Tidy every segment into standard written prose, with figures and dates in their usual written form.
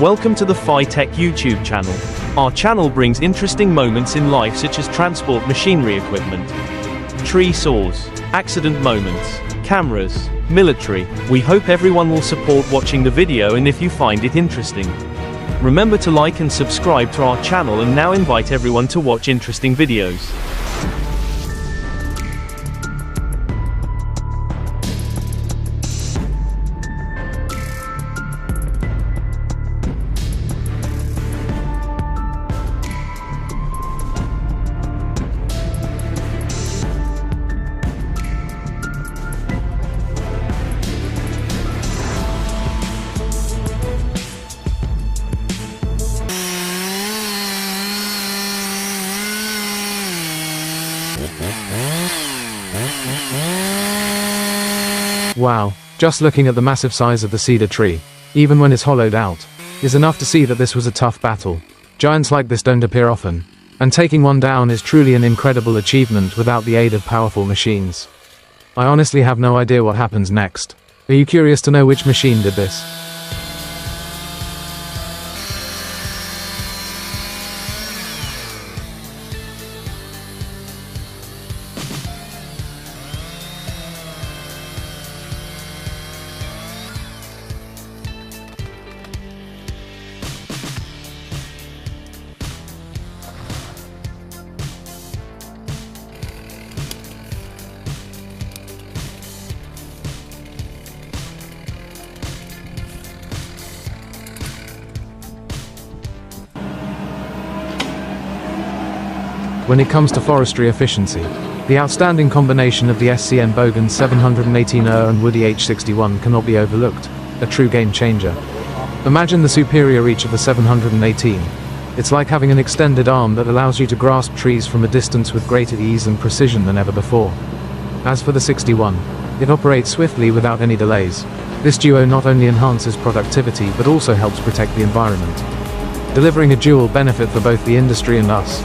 Welcome to the Tech YouTube channel. Our channel brings interesting moments in life such as transport machinery equipment, tree saws, accident moments, cameras, military. We hope everyone will support watching the video, and if you find it interesting, remember to like and subscribe to our channel, and now invite everyone to watch interesting videos. Wow, just looking at the massive size of the cedar tree, even when it's hollowed out, is enough to see that this was a tough battle. Giants like this don't appear often, and taking one down is truly an incredible achievement without the aid of powerful machines. I honestly have no idea what happens next. Are you curious to know which machine did this? When it comes to forestry efficiency, the outstanding combination of the SCN Bogan 718R and Woody H61 cannot be overlooked, a true game changer. Imagine the superior reach of the 718. It's like having an extended arm that allows you to grasp trees from a distance with greater ease and precision than ever before. As for the 61, it operates swiftly without any delays. This duo not only enhances productivity but also helps protect the environment, delivering a dual benefit for both the industry and us.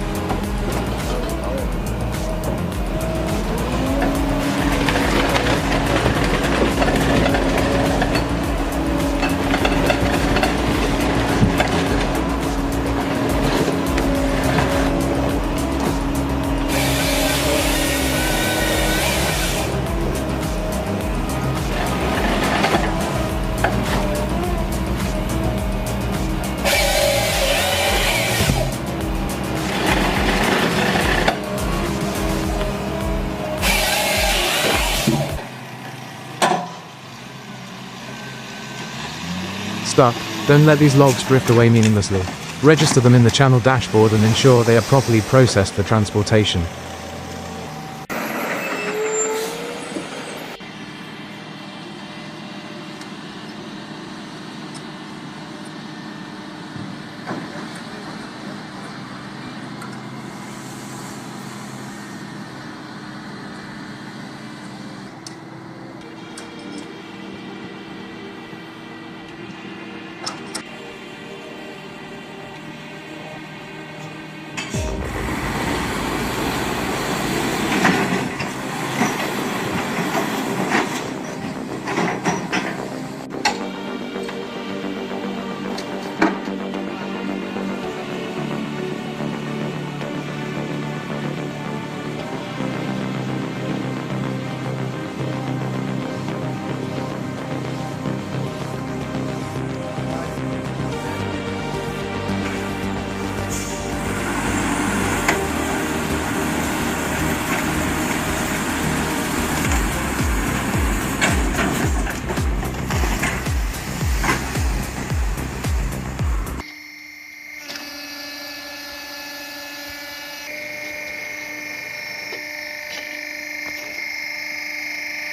Stuck? Don't let these logs drift away meaninglessly. Register them in the channel dashboard and ensure they are properly processed for transportation.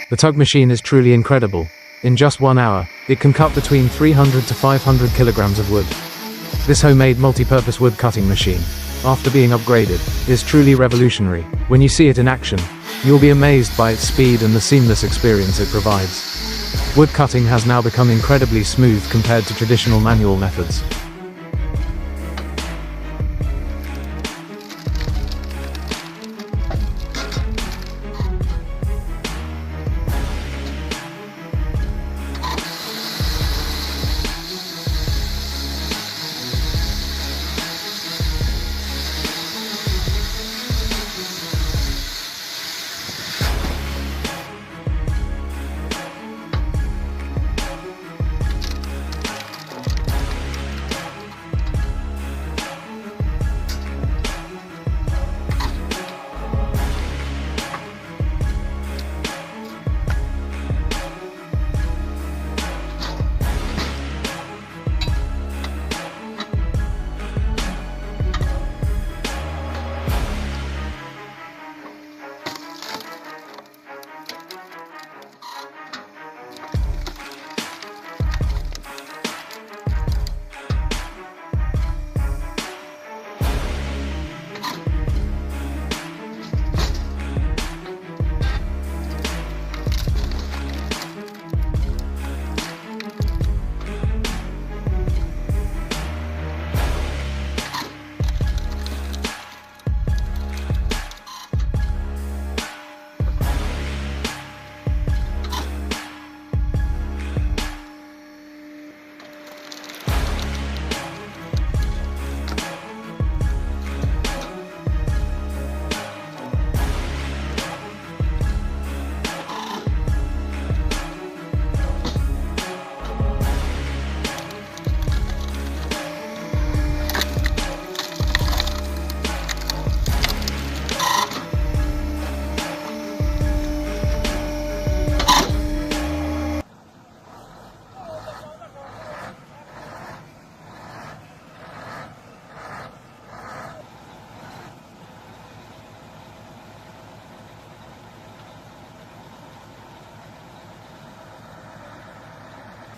The tug machine is truly incredible. In just 1 hour, it can cut between 300 to 500 kilograms of wood. This homemade multi-purpose wood cutting machine, after being upgraded, is truly revolutionary. When you see it in action, you'll be amazed by its speed and the seamless experience it provides. Wood cutting has now become incredibly smooth compared to traditional manual methods.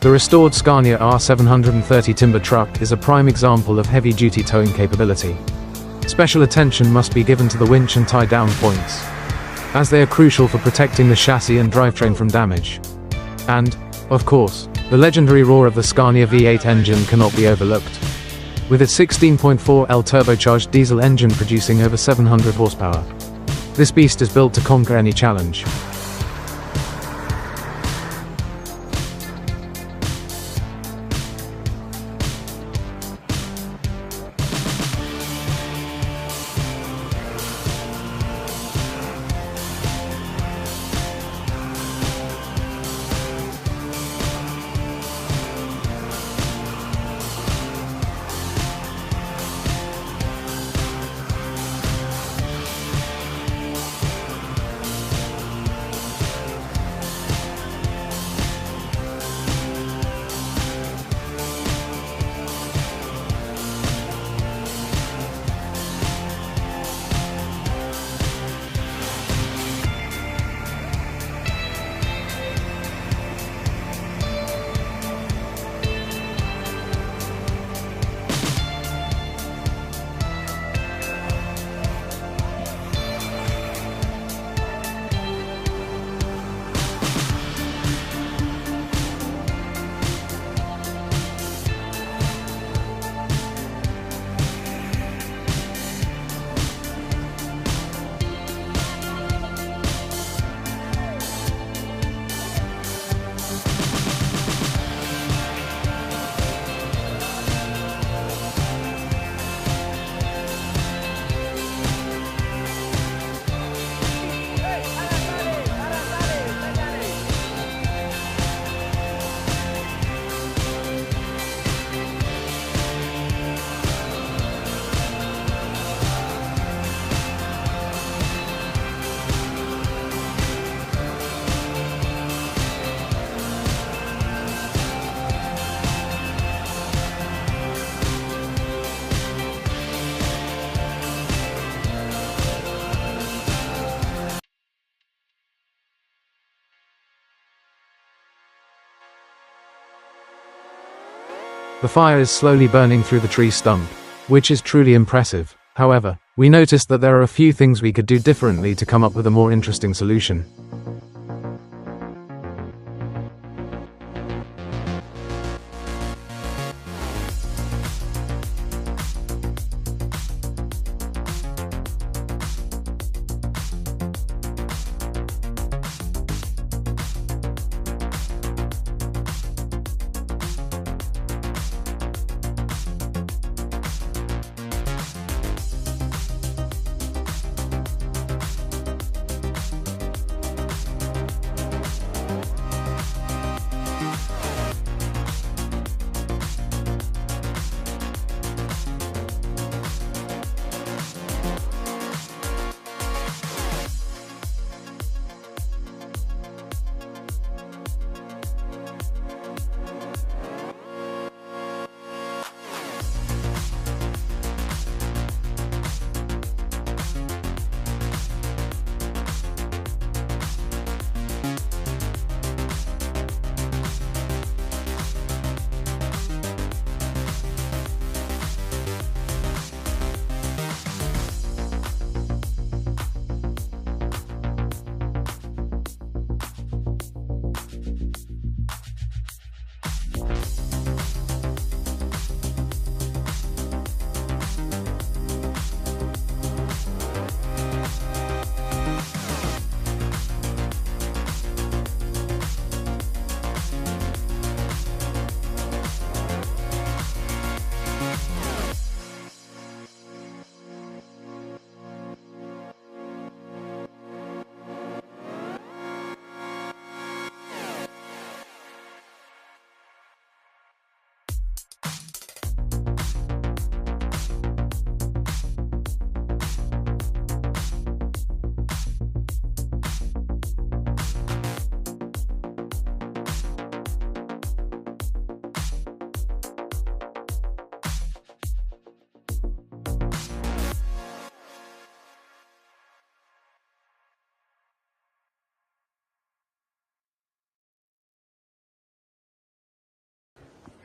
The restored Scania R730 timber truck is a prime example of heavy-duty towing capability. Special attention must be given to the winch and tie-down points, as they are crucial for protecting the chassis and drivetrain from damage. And, of course, the legendary roar of the Scania V8 engine cannot be overlooked, with its 16.4L turbocharged diesel engine producing over 700 horsepower. This beast is built to conquer any challenge. The fire is slowly burning through the tree stump, which is truly impressive. However, we noticed that there are a few things we could do differently to come up with a more interesting solution.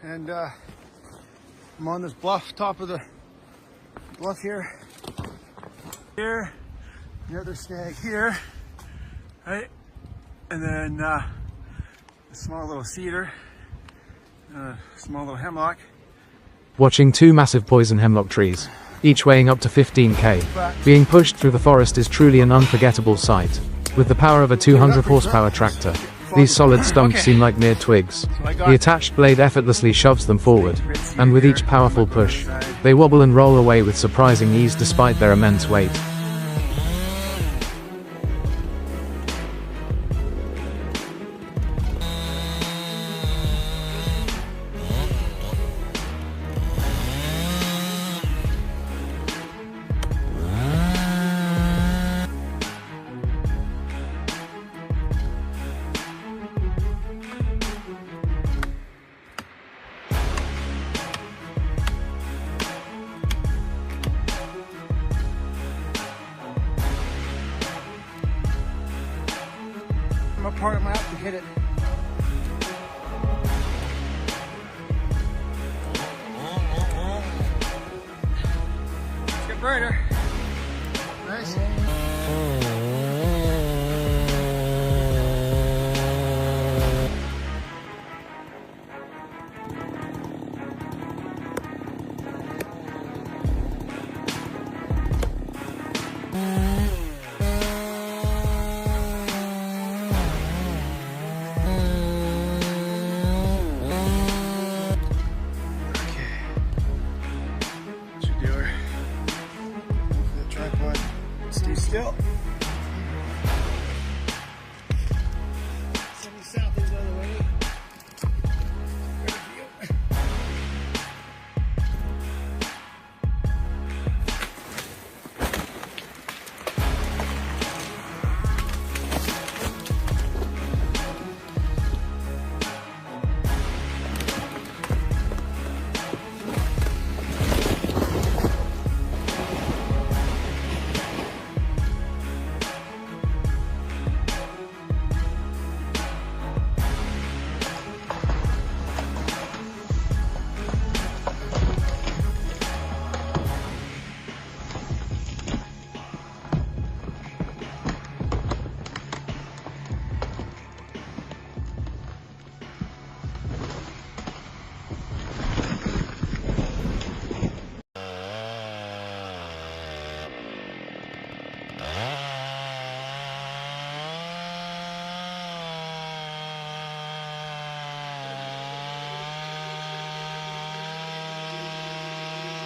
and I'm on this bluff, top of the bluff here, the other snag here, right, and then a small little cedar, small little hemlock. Watching two massive poison hemlock trees, each weighing up to 15k, being pushed through the forest is truly an unforgettable sight. With the power of a 200 horsepower tractor, these solid stumps seem like mere twigs. The attached blade effortlessly shoves them forward, and with each powerful push, they wobble and roll away with surprising ease despite their immense weight. I'm a part of my app to hit it. Let's get brighter. Nice. Stay still. Send me south is the other way.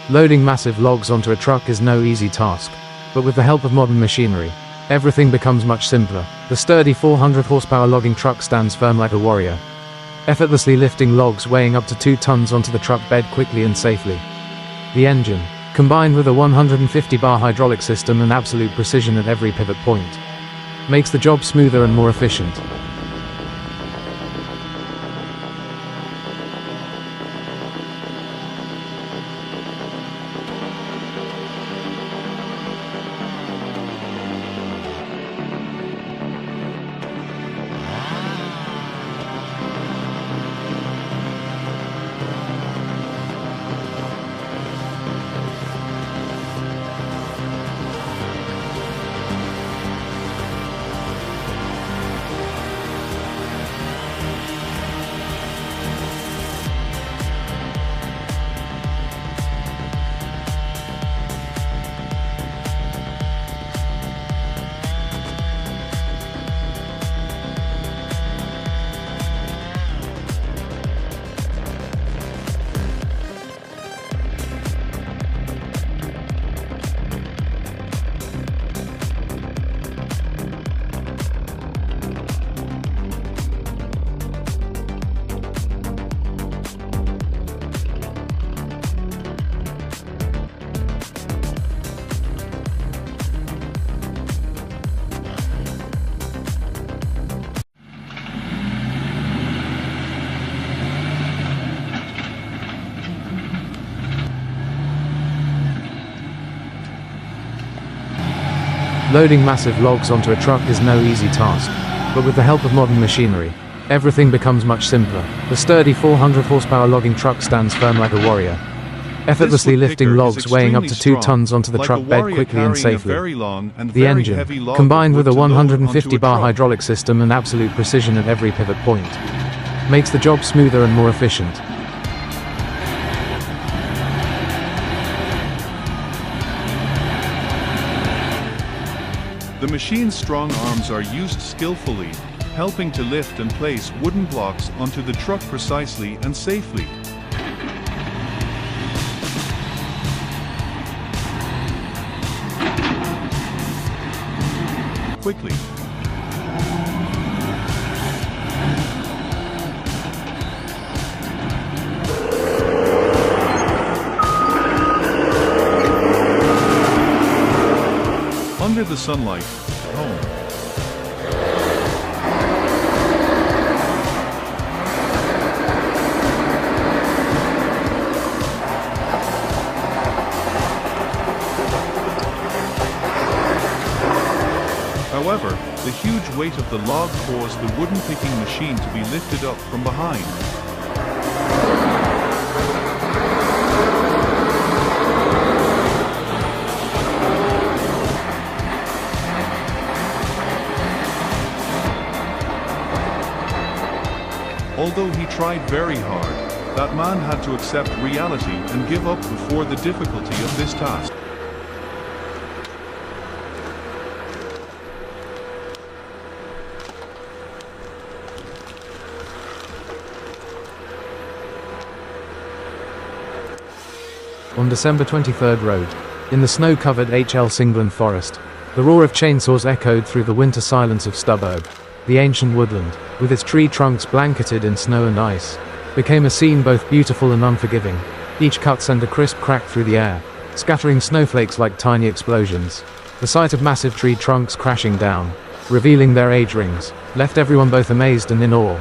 Loading massive logs onto a truck is no easy task, but with the help of modern machinery, everything becomes much simpler. The sturdy 400 horsepower logging truck stands firm like a warrior, effortlessly lifting logs weighing up to 2 tons onto the truck bed quickly and safely. The engine, combined with a 150 bar hydraulic system and absolute precision at every pivot point, makes the job smoother and more efficient. Loading massive logs onto a truck is no easy task, but with the help of modern machinery, everything becomes much simpler. The sturdy 400 horsepower logging truck stands firm like a warrior, effortlessly lifting logs weighing up to 2 tons onto the truck bed quickly and safely. The engine, combined with a 150 bar hydraulic system and absolute precision at every pivot point, makes the job smoother and more efficient. The machine's strong arms are used skillfully, helping to lift and place wooden blocks onto the truck precisely and safely. Quickly. Under the sunlight, home. However, the huge weight of the log caused the wooden picking machine to be lifted up from behind. Although he tried very hard, that man had to accept reality and give up before the difficulty of this task. On December 23rd road, in the snow-covered HL Singland forest, the roar of chainsaws echoed through the winter silence of Stubberg. The ancient woodland, with its tree trunks blanketed in snow and ice, became a scene both beautiful and unforgiving. Each cut sent a crisp crack through the air, scattering snowflakes like tiny explosions. The sight of massive tree trunks crashing down, revealing their age rings, left everyone both amazed and in awe.